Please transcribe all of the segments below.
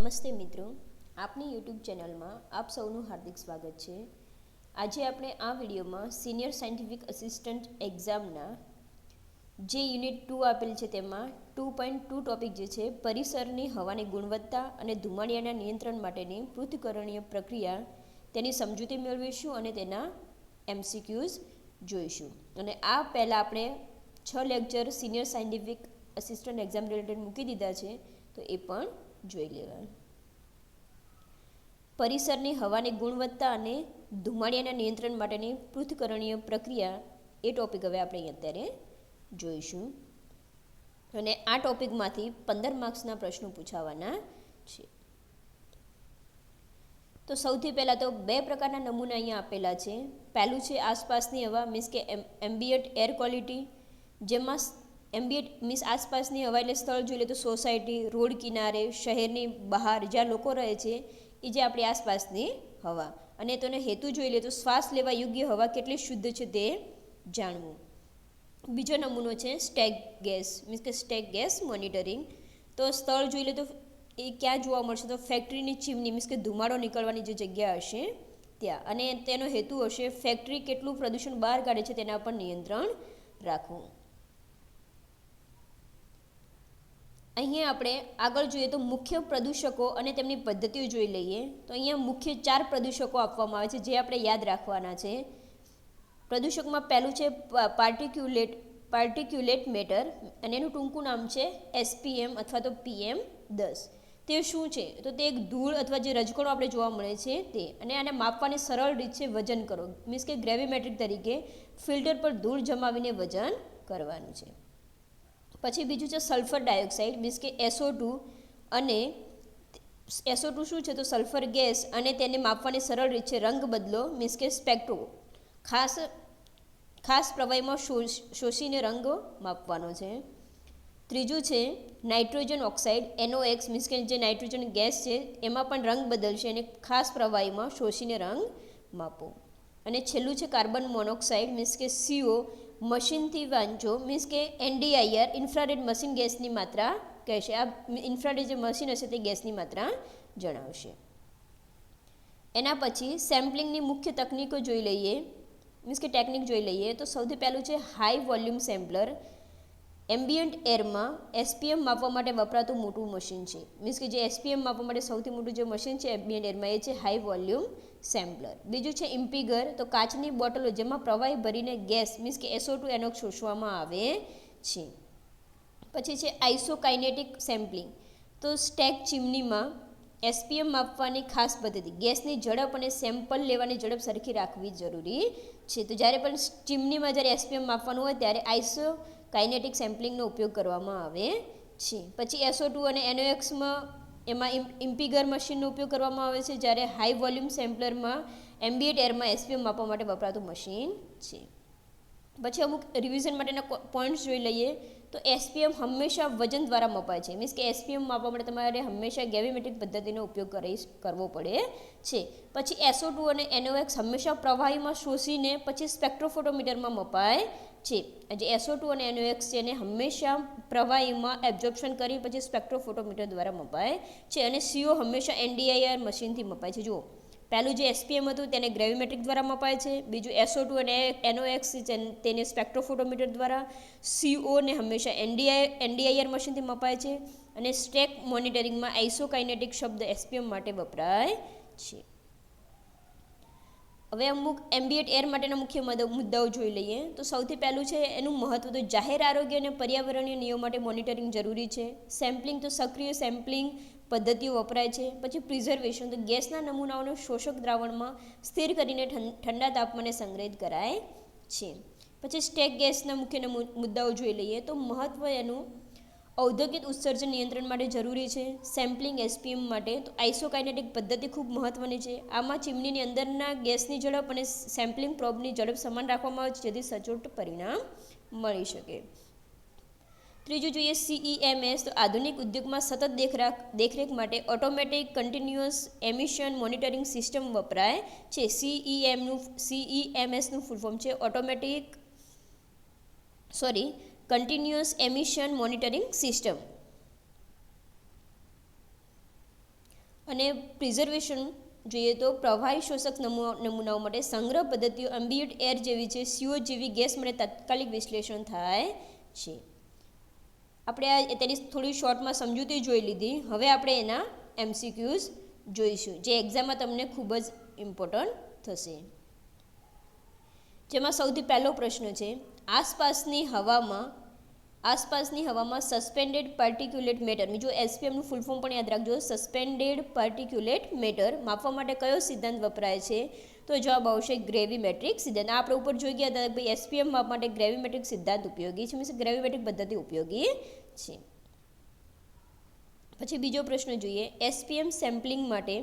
નમસ્તે મિત્રો, આપની યુટ્યુબ ચેનલમાં આપ સૌનું હાર્દિક સ્વાગત છે। આજે આપણે આ વિડીયોમાં સિનિયર સાયન્ટિફિક અસિસ્ટન્ટ એક્ઝામના જે યુનિટ 2 આપેલ છે તેમાં 2.2 ટોપિક જે છે પરિસરની હવાની ગુણવત્તા અને ધુમાડિયાના નિયંત્રણ માટેની પૃથ્થકરણીય પ્રક્રિયા તેની સમજૂતી મેળવીશું અને તેના MCQs જોઈશું। અને આ પહેલાં આપણે 6 lecture senior scientific assistant exam related મૂકી દીધા છે, તો એ પણ જોઈ લેવા। પરિસરની હવાની ગુણવત્તા અને ધુમાડિયાના નિયંત્રણ માટેની પૃથ્થકરણીય પ્રક્રિયા એ ટોપિક હવે આપણે અત્યારે જોઈશું। અને આ ટોપિકમાંથી 15 માર્ક્સના પ્રશ્નો પૂછાવાના છે। તો સૌથી પહેલાં તો બે પ્રકારના નમૂના અહીંયા આપેલા છે। પહેલું છે આસપાસની હવા મીન્સ કે એમ્બિયન્ટ એર ક્વોલિટી, જેમાં એમ્બિયન્ટ મીન્સ આસપાસની હવા એટલે સ્થળ જોઈ લે તો સોસાયટી, રોડ કિનારે, શહેરની બહાર જ્યાં લોકો રહે છે એ જે આપણી આસપાસની હવા, અને તેનો હેતુ જોઈ લે તો શ્વાસ લેવા યોગ્ય હવા કેટલી શુદ્ધ છે તે જાણવું। બીજો નમૂનો છે સ્ટેક ગેસ મીન્સ કે સ્ટેક ગેસ મોનિટરિંગ। તો સ્થળ જોઈ લે તો એ ક્યાં જોવા મળશે તો ફેક્ટરીની ચીમની મીન્સ કે ધુમાડો નીકળવાની જે જગ્યા હશે ત્યાં, અને તેનો હેતુ હશે ફેક્ટરી કેટલું પ્રદૂષણ બહાર કાઢે છે તેના પર નિયંત્રણ રાખવું। અહીંયા આપણે આગળ જોઈએ તો મુખ્ય પ્રદૂષકો અને તેમની પદ્ધતિઓ જોઈ લઈએ। તો અહીંયા મુખ્ય 4 પ્રદૂષકો આપવામાં આવે છે જે આપણે યાદ રાખવાના છે। પ્રદૂષકમાં પહેલું છે પાર્ટિક્યુલેટ મેટર, અને એનું ટૂંકું નામ છે SPM અથવા તો PM10। તે શું છે તો તે એક ધૂળ અથવા જે રજકણો આપણે જોવા મળે છે તે, અને આને માપવાની સરળ રીત છે વજન કરો મીન્સ કે ગ્રેવીમેટ્રિક તરીકે ફિલ્ટર પર ધૂળ જમાવીને વજન કરવાનું છે। પછી બીજું છે સલ્ફર ડાયોક્સાઇડ મીન્સ કે SO2, અને SO2 શું છે તો સલ્ફર ગેસ, અને તેને માપવાની સરળ રીત છે રંગ બદલો મીન્સ કે સ્પેક્ટ્રો, ખાસ પ્રવાહીમાં શોષીને રંગ માપવાનો છે। ત્રીજું છે નાઇટ્રોજન ઓક્સાઇડ NOx મીન્સ કે જે નાઇટ્રોજન ગેસ છે એમાં પણ રંગ બદલશે અને ખાસ પ્રવાહીમાં શોષીને રંગ માપો। અને છેલ્લું છે કાર્બન મોનોક્સાઇડ મીન્સ કે CO, મશીનથી વાંચો મીન્સ કે NDIR ઇન્ફ્રારેડ મશીન ગેસની માત્રા કહેશે। આ ઇન્ફ્રારેડ જે મશીન હશે તે ગેસની માત્રા જણાવશે। એના પછી સેમ્પલિંગની મુખ્ય તકનીકો જોઈ લઈએ મીન્સ કે ટેકનિક જોઈ લઈએ। તો સૌથી પહેલું છે હાઈ વોલ્યુમ સેમ્પલર। એમ્બિયન્ટ એરમાં SPM માપવા માટે વપરાતું મોટું મશીન છે મીન્સ કે જે SPM માપવા માટે સૌથી મોટું જે મશીન છે એમ્બિયન્ટ એરમાં એ છે હાઈ વોલ્યુમ સેમ્પલર। બીજું છે ઇમ્પીગર, તો કાચની બોટલો જેમાં પ્રવાહી ભરીને ગેસ મીન્સ કે SO2 NOx શોષવામાં આવે છે। પછી છે આઇસોકાઇનેટિક સેમ્પલિંગ, તો સ્ટેક ચીમનીમાં SPM માપવાની ખાસ પદ્ધતિ, ગેસની ઝડપ અને સેમ્પલ લેવાની ઝડપ સરખી રાખવી જરૂરી છે। તો જ્યારે પણ ચીમનીમાં જ્યારે SPM માપવાનું હોય ત્યારે આઇસોકાઇનેટિક સેમ્પલિંગનો ઉપયોગ કરવામાં આવે છે। પછી SO2 અને NOxમાં એમાં ઇમ્પીગર મશીનનો ઉપયોગ કરવામાં આવે છે, જ્યારે હાઈ વોલ્યુમ સેમ્પલરમાં એમ્બિયન્ટ એરમાં SPM માપવા માટે વપરાતું મશીન છે। પછી અમુક રિવિઝન માટેના પોઈન્ટ્સ જોઈ લઈએ। તો SPM હંમેશા વજન દ્વારા મપાય છે મીન્સ કે SPM માપવા માટે તમારે હંમેશા ગ્રેવીમેટ્રિક પદ્ધતિનો ઉપયોગ કરવો પડે છે। પછી SO2 અને NOx હંમેશા પ્રવાહીમાં શોષીને પછી સ્પેક્ટ્રોફોટોમીટરમાં મપાય છે। જે SO2 અને NOx છે એને હંમેશા પ્રવાહીમાં એબ્ઝોર્પ્શન કરી પછી સ્પેક્ટ્રોફોટોમીટર દ્વારા મપાય છે। અને CO હંમેશા NDIR મશીનથી મપાય છે। જુઓ, પહેલું જે SPM હતું તેને ગ્રેવીમેટ્રિક દ્વારા મપાય છે, બીજું SO2 અને NOx તેને સ્પેક્ટ્રોફોટોમીટર દ્વારા, CO ને હંમેશા NDIR મશીનથી મપાય છે, અને સ્ટેક મોનિટરિંગમાં આઇસોકાઇનેટિક શબ્દ SPM માટે વપરાય છે। હવે અમુક એમ્બિયન્ટ એર માટેના મુખ્ય મુદ્દાઓ જોઈ લઈએ। તો સૌથી પહેલું છે એનું મહત્વ, તો જાહેર આરોગ્ય અને પર્યાવરણીય નિયમો માટે મોનિટરિંગ જરૂરી છે। સેમ્પલિંગ, તો સક્રિય સેમ્પલિંગ પદ્ધતિઓ વપરાય છે। પછી પ્રિઝર્વેશન, તો ગેસના નમૂનાઓને શોષક દ્રાવણમાં સ્થિર કરીને ઠંડા તાપમાને સંગ્રહિત કરાય છે। પછી સ્ટેક ગેસના મુખ્ય મુદ્દાઓ જોઈ લઈએ। તો મહત્વ એનું ઔદ્યોગિક ઉત્સર્જન નિયંત્રણ માટે જરૂરી છે। સેમ્પલિંગ SPM માટે તો આઇસોકાઇનેટિક પદ્ધતિ ખૂબ મહત્વની છે। આમાં ચીમનીની અંદરના ગેસની ઝડપ અને સેમ્પલિંગ પ્રોબની ઝડપ સમાન રાખવામાં આવે છે જેથી સચોટ પરિણામ મળી શકે। ત્રીજું જોઈએ CEMS, તો આધુનિક ઉદ્યોગમાં સતત દેખરેખ માટે automatic continuous emission monitoring system વપરાય છે। CEMSનું ફૂલ ફોર્મ છે કન્ટિન્યુઅસ એમિશન મોનિટરિંગ સિસ્ટમ। અને પ્રિઝર્વેશન જોઈએ તો પ્રવાહી શોષક નમૂનાઓ માટે સંગ્રહ પદ્ધતિઓ એમ્બિયન્ટ એર જેવી છે, CO જેવી ગેસ માટે તાત્કાલિક વિશ્લેષણ થાય છે. આપણે તેની થોડી શોર્ટમાં સમજૂતી જોઈ લીધી. હવે આપણે એના MCQs જોઈશું, જે એક્ઝામમાં તમને ખૂબ જ ઇમ્પોર્ટન્ટ થશે. જેમાં સૌથી પહેલો પ્રશ્ન છે, આસપાસની હવામાં સસ્પેન્ડેડ પાર્ટિક્યુલેટ મેટર, બીજું SPMનું ફૂલ ફોર્મ પણ યાદ રાખજો, સસ્પેન્ડેડ પાર્ટિક્યુલેટ મેટર માપવા માટે કયો સિદ્ધાંત વપરાય છે? તો જવાબ આવશે ગ્રેવીમેટ્રિક સિદ્ધાંત. આ આપણે ઉપર જોઈ ગયા હતા ભાઈ SPM માપવા માટે ગ્રેવીમેટ્રિક સિદ્ધાંત ઉપયોગી છે, મીન્સ ગ્રેવીમેટ્રિક પદ્ધતિ ઉપયોગી છે. પછી બીજો પ્રશ્ન જોઈએ, SPM સેમ્પલિંગ માટે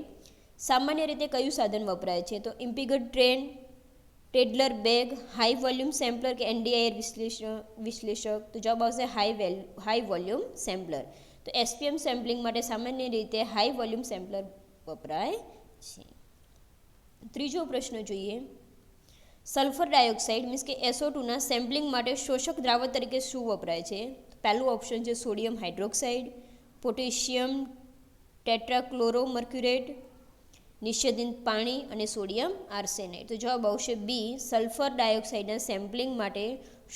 સામાન્ય રીતે કયું સાધન વપરાય છે? તો ઇમ્પિગર ટ્રેન, ટેડલર બેગ, હાઈ વોલ્યુમ સેમ્પલર કે NDIR વિશ્લેષક? તો જવાબ આવશે હાઈ વોલ્યુમ સેમ્પલર. તો SPM સેમ્પલિંગ માટે સામાન્ય રીતે હાઈ વોલ્યુમ સેમ્પલર વપરાય છે. ત્રીજો પ્રશ્ન જોઈએ, સલ્ફર ડાયોક્સાઇડ મીન્સ કે SO2ના સેમ્પલિંગ માટે શોષક દ્રાવક તરીકે શું વપરાય છે? પહેલું ઓપ્શન છે સોડિયમ હાઇડ્રોક્સાઇડ, પોટેશિયમ ટેટ્રાક્લોરોમર્ક્યુરેટ, નિષેધિત પાણી અને સોડિયમ આર્સેનાઇડ. તો જવાબ આવશે બી, સલ્ફર ડાયોક્સાઇડના સેમ્પલિંગ માટે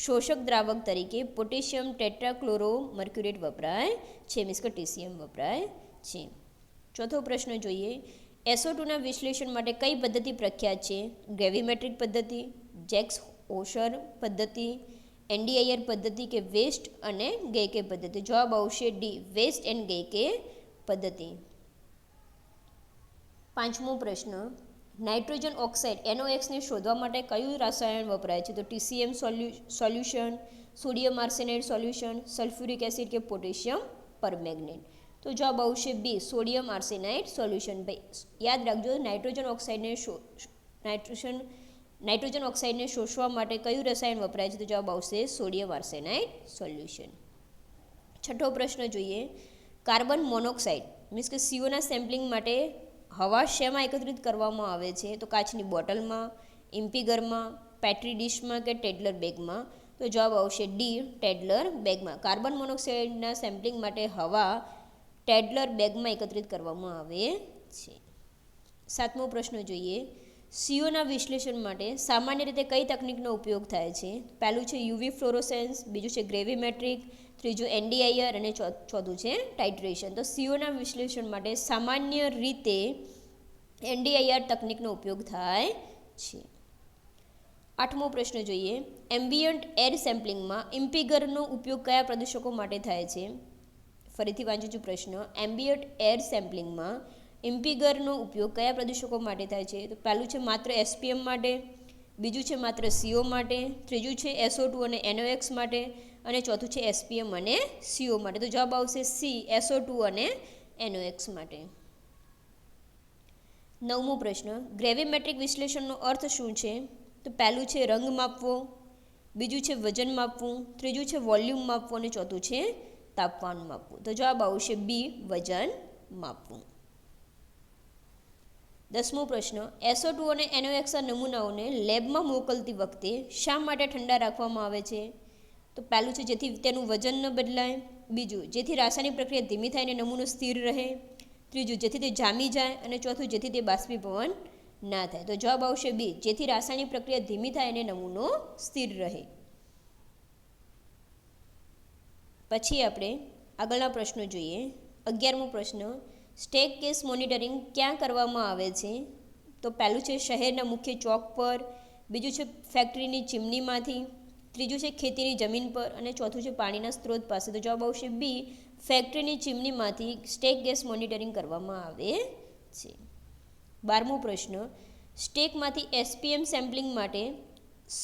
શોષક દ્રાવક તરીકે પોટેશિયમ ટેટ્રાક્લોરોમર્ક્યુરેટ વપરાય છે, મીન્સ કે TCM વપરાય છે. ચોથો પ્રશ્ન જોઈએ, SO2ના વિશ્લેષણ માટે કઈ પદ્ધતિ પ્રખ્યાત છે? ગ્રેવીમેટ્રિક પદ્ધતિ, જેક્સ ઓશર પદ્ધતિ, NDIR પદ્ધતિ કે વેસ્ટ અને ગેઇકે પદ્ધતિ? જવાબ આવશે ડી, વેસ્ટ એન્ડ ગેઇકે પદ્ધતિ. પાંચમો પ્રશ્ન, નાઇટ્રોજન ઓક્સાઇડ NOx ને શોધવા માટે કયું રસાયણ વપરાય છે? તો TCM solution, sodium arsenide solution, sulphuric acid કે પોટેશિયમ પરમેંગનેટ? તો જવાબ આવશે બી, સોડિયમ આર્સેનાઇડ સોલ્યુશન. ભાઈ યાદ રાખજો, નાઇટ્રોજન ઓક્સાઇડને શોષવા માટે કયું રસાયણ વપરાય છે? તો જવાબ આવશે સોડિયમ આર્સેનાઇડ સોલ્યુશન. છઠ્ઠો પ્રશ્ન જોઈએ, કાર્બન મોનોક્સાઇડ મીન્સ કે COના સેમ્પલિંગ માટે હવા શેમાં એકત્રિત કરવામાં આવે છે? તો કાચની બોટલમાં, ઇમ્પિગરમાં, પેટ્રી ડિશમાં કે ટેડલર બેગમાં? તો જવાબ આવશે ડી, ટેડલર બેગમાં. કાર્બન મોનોક્સાઇડના સેમ્પલિંગ માટે હવા ટેડલર બેગમાં એકત્રિત કરવામાં આવે છે. સાતમો પ્રશ્ન જોઈએ, COના વિશ્લેષણ માટે સામાન્ય રીતે કઈ તકનિકનો ઉપયોગ થાય છે? પહેલું છે UV ફ્લોરોસેન્સ, બીજું છે ગ્રેવીમેટ્રિક, ત્રીજું NDIR અને ચોથું છે ટાઇટ્રેશન. તો COના વિશ્લેષણ માટે સામાન્ય રીતે NDIR તકનિકનો ઉપયોગ થાય છે. આઠમો પ્રશ્ન જોઈએ, એમ્બિયન્ટ એર સેમ્પલિંગમાં ઇમ્પિગરનો ઉપયોગ કયા પ્રદૂષકો માટે થાય છે? ફરીથી વાંચું છું પ્રશ્ન, એમ્બિયન્ટ એર સેમ્પલિંગમાં ઇમ્પિગરનો ઉપયોગ કયા પ્રદૂષકો માટે થાય છે? તો પહેલું છે માત્ર SPM માટે, બીજું છે માત્ર CO માટે, ત્રીજું છે SO2 અને NOx માટે અને ચોથું છે SPM અને CO માટે. તો જવાબ આવશે સી, SO2 અને NOx માટે. નવમો પ્રશ્ન, ગ્રેવીમેટ્રિક વિશ્લેષણનો અર્થ શું છે? તો પહેલું છે રંગ માપવો, બીજું છે વજન માપવું, ત્રીજું છે વોલ્યુમ માપવું અને ચોથું છે તાપમાન માપવું. તો જવાબ આવશે બી, વજન માપવું. દસમો પ્રશ્ન, SO2 અને NOx નમૂનાઓને લેબમાં મોકલતી વખતે શા માટે ઠંડા રાખવામાં આવે છે? તો પહેલું છે જેથી તેનું વજન ન બદલાય, બીજું જેથી રાસાયણિક પ્રક્રિયા ધીમી થાય અને નમૂનો સ્થિર રહે, ત્રીજું જેથી તે જામી જાય અને ચોથું જેથી તે બાષ્પીભવન ના થાય. તો જવાબ આવશે બી, જેથી રાસાયણિક પ્રક્રિયા ધીમી થાય અને નમૂનો સ્થિર રહે. પછી આપણે આગળના પ્રશ્નો જોઈએ. 11મો પ્રશ્ન, સ્ટેક કેસ મોનિટરિંગ ક્યાં કરવામાં આવે છે? તો પહેલું છે શહેરના મુખ્ય ચોક પર, બીજું છે ફેક્ટરીની ચીમનીમાંથી, ત્રીજું છે ખેતીની જમીન પર અને ચોથું છે પાણીના સ્ત્રોત પાસે. તો જવાબ આવશે બી, ફેક્ટરીની ચીમનીમાંથી સ્ટેક ગેસ મોનિટરિંગ કરવામાં આવે છે. 12મો પ્રશ્ન, સ્ટેકમાંથી SPM સેમ્પલિંગ માટે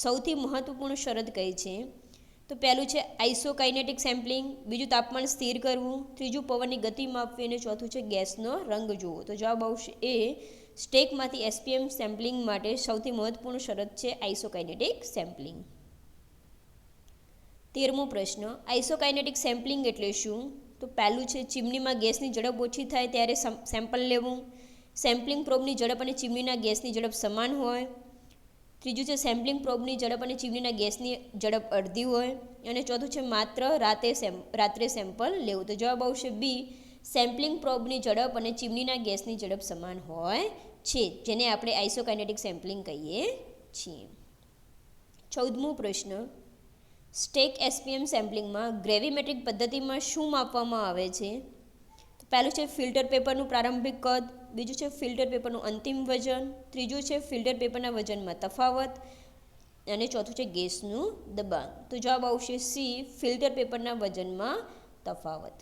સૌથી મહત્વપૂર્ણ શરત કઈ છે? તો પહેલું છે આઇસોકાઇનેટિક સેમ્પલિંગ, બીજું તાપમાન સ્થિર કરવું, ત્રીજું પવનની ગતિ માપવી અને ચોથું છે ગેસનો રંગ જોવો. તો જવાબ આવશે એ, સ્ટેકમાંથી SPM સેમ્પલિંગ માટે સૌથી મહત્વપૂર્ણ શરત છે આઇસોકાઇનેટિક સેમ્પલિંગ. 13મો પ્રશ્ન, આઇસોકાઇનેટિક સેમ્પલિંગ એટલે શું? તો પહેલું છે ચીમનીમાં ગેસની ઝડપ ઓછી થાય ત્યારે સેમ્પલ લેવું, સેમ્પલિંગ પ્રોબની ઝડપ અને ચીમનીના ગેસની ઝડપ સમાન હોય, ત્રીજું છે સેમ્પલિંગ પ્રોબની ઝડપ અને ચીમનીના ગેસની ઝડપ અડધી હોય અને ચોથું છે માત્ર રાત્રે સેમ્પલ લેવું. તો જવાબ આવશે બી, સેમ્પલિંગ પ્રોબની ઝડપ અને ચીમનીના ગેસની ઝડપ સમાન હોય છે, જેને આપણે આઇસોકાઇનેટિક સેમ્પલિંગ કહીએ છીએ. 14મો પ્રશ્ન, સ્ટેક એસપીએમ સેમ્પલિંગમાં ગ્રેવીમેટ્રિક પદ્ધતિમાં શું માપવામાં આવે છે? તો પહેલું છે ફિલ્ટર પેપરનું પ્રારંભિક કદ, બીજું છે ફિલ્ટર પેપરનું અંતિમ વજન, ત્રીજું છે ફિલ્ટર પેપરના વજનમાં તફાવત અને ચોથું છે ગેસનું દબાણ. તો જવાબ આવશે સી, ફિલ્ટર પેપરના વજનમાં તફાવત.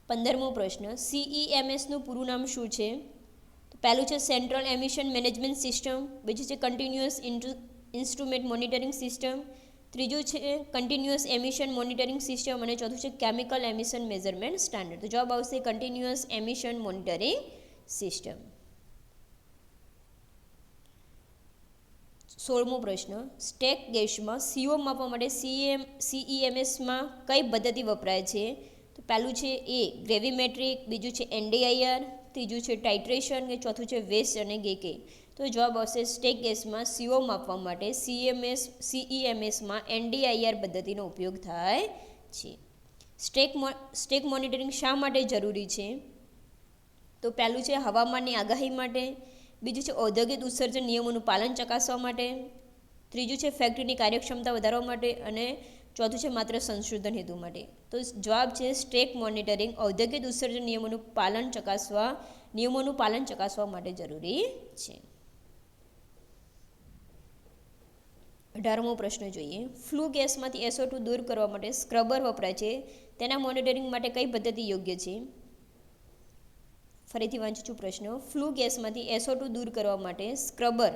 15મો પ્રશ્ન, CEMSનું પૂરું નામ શું છે? તો પહેલું છે સેન્ટ્રલ એમિશન મેનેજમેન્ટ સિસ્ટમ, બીજું છે કન્ટિન્યુઅસ ઇન્સ્ટ્રુમેન્ટ મોનિટરિંગ સિસ્ટમ, ત્રીજું છે કન્ટિન્યુઅસ એમિશન મોનિટરિંગ સિસ્ટમ અને ચોથું છે કેમિકલ એમિશન મેઝરમેન્ટ સ્ટાન્ડર્ડ. તો જવાબ આવશે કન્ટિન્યુઅસ એમિશન મોનિટરિંગ સિસ્ટમ. 16મો પ્રશ્ન, સ્ટેક ગેસમાં CO માપવા માટે CEMSમાં કઈ પદ્ધતિ વપરાય છે? તો પહેલું છે એ ગ્રેવીમેટ્રિક, બીજું છે NDIR, ત્રીજું છે ટાઇટ્રેશન કે ચોથું છે વેસ્ટ અને ગેકે. તો જવાબ આવશે સ્ટેક ગેસમાં CO માપવા માટે CEMSમાં NDIR પદ્ધતિનો ઉપયોગ થાય છે. સ્ટેક મોનિટરિંગ શા માટે જરૂરી છે? તો પહેલું છે હવામાનની આગાહી માટે, બીજું છે ઔદ્યોગિક ઉત્સર્જન નિયમોનું પાલન ચકાસવા માટે, ત્રીજું છે ફેક્ટરીની કાર્યક્ષમતા વધારવા માટે અને ચોથું છે માત્ર સંશોધન હેતુ માટે. તો જવાબ છે સ્ટેક મોનિટરિંગ ઔદ્યોગિક ઉત્સર્જન નિયમોનું પાલન ચકાસવા માટે જરૂરી છે. 18મો પ્રશ્ન જોઈએ, ફ્લુ ગેસમાંથી SO2 દૂર કરવા માટે સ્ક્રબર વપરાય છે, તેના મોનિટરિંગ માટે કઈ પદ્ધતિ યોગ્ય છે? ફરીથી વાંચું છું પ્રશ્ન, ફ્લુ ગેસમાંથી SO2 દૂર કરવા માટે સ્ક્રબર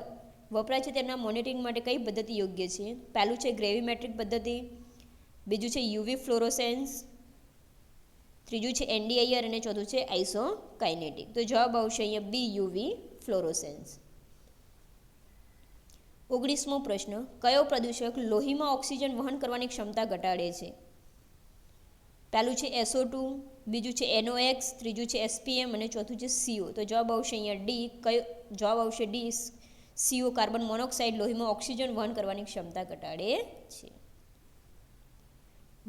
વપરાય છે, તેના મોનિટરિંગ માટે કઈ પદ્ધતિ યોગ્ય છે? પહેલું છે ગ્રેવીમેટ્રિક પદ્ધતિ, બીજું છે UV ફ્લોરોસેન્સ, ત્રીજું છે NDIR અને ચોથું છે આઇસોકાઇનેટિક. તો જવાબ આવશે અહીંયા બી, UV ફ્લોરોસેન્સ. 19મો પ્રશ્ન, કયો પ્રદૂષક લોહીમાં ઓક્સિજન વહન કરવાની ક્ષમતા ઘટાડે છે? પહેલું છે SO2, બીજું છે NOx, ત્રીજું છે SPM અને ચોથું છે CO. તો જવાબ આવશે અહીંયા ડી, જવાબ આવશે ડી, CO કાર્બન મોનોક્સાઇડ લોહીમાં ઓક્સિજન વહન કરવાની ક્ષમતા ઘટાડે છે.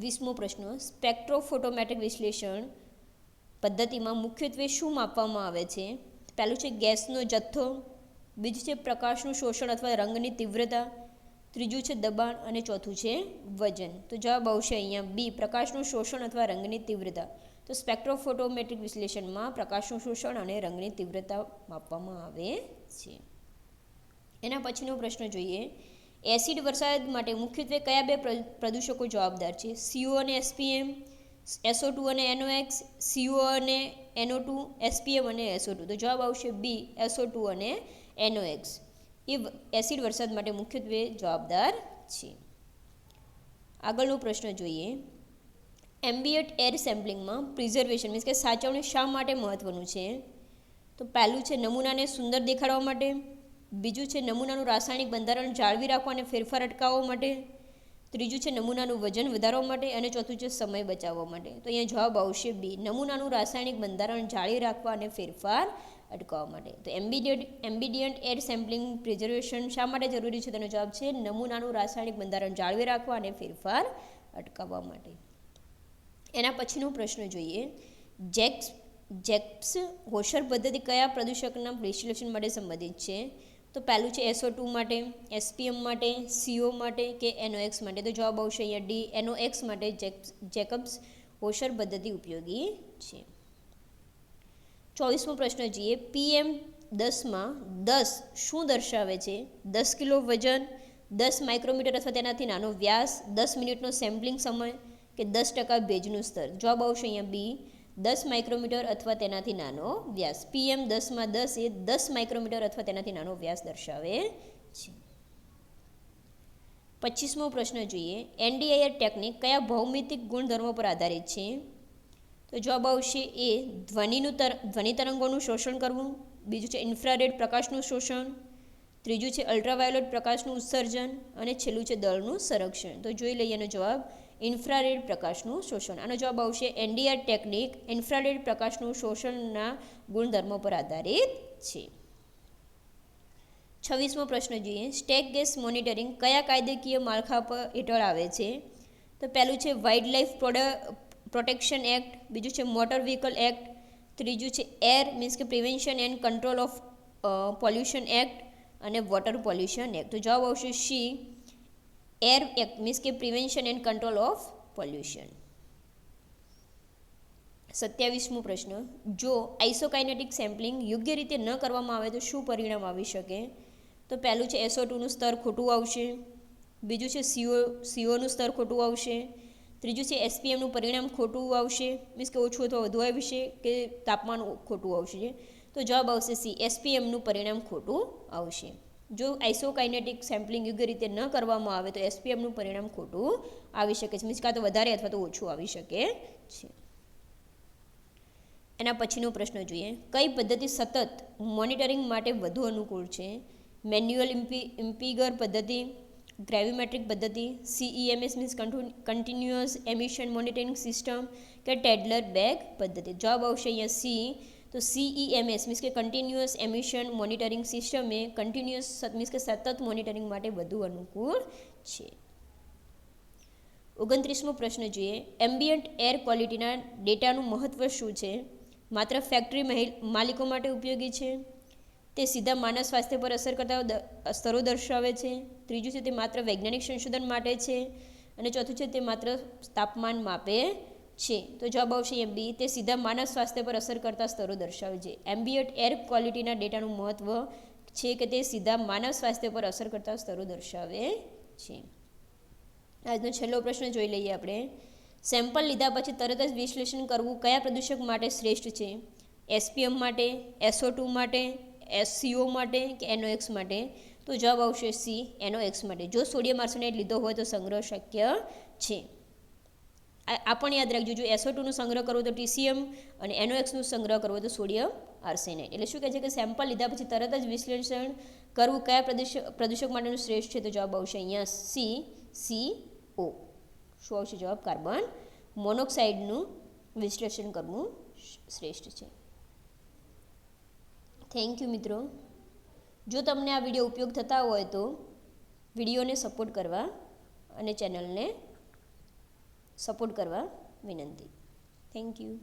20મો પ્રશ્ન, સ્પેક્ટ્રોફોટોમેટ્રિક વિશ્લેષણ પદ્ધતિમાં મુખ્યત્વે શું માપવામાં આવે છે? પહેલું છે ગેસનો જથ્થો, બીજું છે પ્રકાશનું શોષણ અથવા રંગની તીવ્રતા, ત્રીજું છે દબાણ અને ચોથું છે વજન. તો જવાબ આવશે અહીંયા બી, પ્રકાશનું શોષણ અથવા રંગની તીવ્રતા. તો સ્પેક્ટ્રોફોટોમેટ્રિક વિશ્લેષણમાં પ્રકાશનું શોષણ અને રંગની તીવ્રતા માપવામાં આવે છે. એના પછીનો પ્રશ્ન જોઈએ, એસિડ વરસાદ માટે મુખ્યત્વે કયા બે પ્રદૂષકો જવાબદાર છે? CO અને SPM, SO2 અને NOx, CO અને NO2, SPM અને SO2. તો જવાબ આવશે બી, SO2 અને NOx એ એસિડ વરસાદ માટે મુખ્યત્વે જવાબદાર છે. આગળનો પ્રશ્ન જોઈએ, એમ્બિયન્ટ એર સેમ્પલિંગમાં પ્રિઝર્વેશન મીન્સ કે સાચવણી શા માટે મહત્વનું છે? તો પહેલું છે નમૂનાને સુંદર દેખાડવા માટે, બીજું છે નમૂનાનું રાસાયણિક બંધારણ જાળવી રાખવા અને ફેરફાર અટકાવવા માટે, ત્રીજું છે નમૂનાનું વજન વધારવા માટે અને ચોથું છે સમય બચાવવા માટે. તો અહીંયા જવાબ આવશે બી, નમૂનાનું રાસાયણિક બંધારણ જાળવી રાખવા અને ફેરફાર અટકાવવા માટે. તો એમ્બિયન્ટ એર સેમ્પલિંગ પ્રિઝર્વેશન શા માટે જરૂરી છે? તેનો જવાબ છે નમૂનાનું રાસાયણિક બંધારણ જાળવી રાખવા અને ફેરફાર અટકાવવા માટે. એના પછીનો પ્રશ્ન જોઈએ, જેક્પ્સ હોશર પદ્ધતિ કયા પ્રદૂષકના વિશ્લેષણ માટે સંબંધિત છે? તો પહેલું છે SO2 માટે, SPM માટે, CO માટે કે NOx માટે. તો જવાબ આવશે અહીંયા ડી, NOx માટે જેકબ્સ હોશર પદ્ધતિ ઉપયોગી છે. 24મો પ્રશ્ન જોઈએ, PM10માં 10 શું દર્શાવે છે? 10 કિલો વજન, 10 માઇક્રોમીટર અથવા તેનાથી નાનો વ્યાસ, 10 મિનિટનો સેમ્પલિંગ સમય કે 10% ભેજનું સ્તર. જવાબ આવશે અહીંયા બી, 10 માઇક્રોમીટર અથવા તેનાથી નાનો વ્યાસ. PM10માં 10 એ 10 માઇક્રોમીટર અથવા તેનાથી નાનો વ્યાસ દર્શાવે છે. 25મો પ્રશ્ન જોઈએ, NDIR ટેકનિક કયા ભૌમિતિક ગુણધર્મો પર આધારિત છે? તો જવાબ આવશે એ, ધ્વનિ તરંગોનું શોષણ કરવું, બીજું છે ઇન્ફ્રારેડ પ્રકાશનું શોષણ, ત્રીજું છે અલ્ટ્રાવાયોલેટ પ્રકાશનું ઉત્સર્જન અને છેલ્લું છે દળનું સંરક્ષણ. તો જોઈ લઈએ એનો જવાબ, ઇન્ફ્રારેડ પ્રકાશનું શોષણ. આનો જવાબ આવશે NDIR ટેકનિક ઇન્ફ્રારેડ પ્રકાશનું શોષણના ગુણધર્મો પર આધારિત છે. 26મો પ્રશ્ન જોઈએ, સ્ટેક ગેસ મોનિટરિંગ કયા કાયદેકીય માળખા હેઠળ આવે છે? તો પહેલું છે વાઇલ્ડ લાઇફ પ્રોટેક્શન એક્ટ, બીજું છે મોટર વ્હીકલ એક્ટ, ત્રીજું છે એર મીન્સ કે prevention and control of pollution act અને વોટર પોલ્યુશન એક્ટ. તો જવાબ આવશે સી એર એક્ટ મીન્સ કે prevention and control of pollution. 27મો પ્રશ્ન, જો આઇસોકાઇનેટિક સેમ્પલિંગ યોગ્ય રીતે ન કરવામાં આવે તો શું પરિણામ આવી શકે? તો પહેલું છે SO2નું સ્તર ખોટું આવશે, બીજું છે CO નું સ્તર ખોટું આવશે, ત્રીજું છે SPMનું પરિણામ ખોટું આવશે મીન્સ કે ઓછું અથવા વધુ આવશે કે તાપમાન ખોટું આવશે. તો જવાબ આવશે સી SPMનું પરિણામ ખોટું આવશે. જો આઇસોકાઇનેટિક સેમ્પલિંગ યોગ્ય રીતે ન કરવામાં આવે તો SPMનું પરિણામ ખોટું આવી શકે છે મીન્સ કાં તો વધારે અથવા તો ઓછું આવી શકે છે. એના પછીનો પ્રશ્ન જોઈએ, કઈ પદ્ધતિ સતત મોનિટરિંગ માટે વધુ અનુકૂળ છે? મેન્યુઅલ ઇમ્પીગર પદ્ધતિ, ગ્રેવિમેટ્રિક પદ્ધતિ, CEMS means continuous emission monitoring system કે ટેડલર બેગ પદ્ધતિ. જવાબ આવશે અહીંયા સી. તો CEMS મીન્સ કે કન્ટિન્યુઅસ એમિશન મોનિટરિંગ સિસ્ટમ એ કન્ટિન્યુઅસ મીન્સ કે સતત મોનિટરિંગ માટે વધુ અનુકૂળ છે. 29મો પ્રશ્ન જોઈએ, એમ્બિયન્ટ એર ક્વોલિટીના ડેટાનું મહત્વ શું છે? માત્ર ફેક્ટરી માલિકો માટે ઉપયોગી છે, તે સીધા માનવ સ્વાસ્થ્ય પર અસર કરતા સ્તરો દર્શાવે છે, ત્રીજું છે તે માત્ર વૈજ્ઞાનિક સંશોધન માટે છે, અને ચોથું છે તે માત્ર તાપમાન માપે છે. તો જવાબ આવશે એ બી, તે સીધા માનવ સ્વાસ્થ્ય પર અસર કરતા સ્તરો દર્શાવે છે. એમ્બિયન્ટ એર ક્વોલિટીના ડેટાનું મહત્વ છે કે તે સીધા માનવ સ્વાસ્થ્ય પર અસર કરતા સ્તરો દર્શાવે છે. આજનો છેલ્લો પ્રશ્ન જોઈ લઈએ આપણે. સેમ્પલ લીધા પછી તરત જ વિશ્લેષણ કરવું કયા પ્રદૂષક માટે શ્રેષ્ઠ છે? SPM માટે, SO2 માટે, SCO માટે કે NOx માટે? તો જવાબ આવશે સી NOx માટે. જો સોડિયમ આર્સેનાઇડ લીધો હોય તો સંગ્રહ શક્ય છે. આ પણ યાદ રાખજો, જો SO2નો સંગ્રહ કરવો તો TCM અને NOxનો સંગ્રહ કરવો તો સોડિયમ આર્સેનાઇડ. એટલે શું કહે છે કે સેમ્પલ લીધા પછી તરત જ વિશ્લેષણ કરવું કયા પ્રદૂષક માટેનું શ્રેષ્ઠ છે? તો જવાબ આવશે અહીંયા સી CO. શું આવશે જવાબ? કાર્બન મોનોક્સાઇડનું વિશ્લેષણ કરવું શ્રેષ્ઠ છે. થેન્ક યુ મિત્રો. જો તમને આ વિડીયો ઉપયોગ થતા હોય તો વિડીયોને સપોર્ટ કરવા અને ચેનલને સપોર્ટ કરવા વિનંતી. Thank you.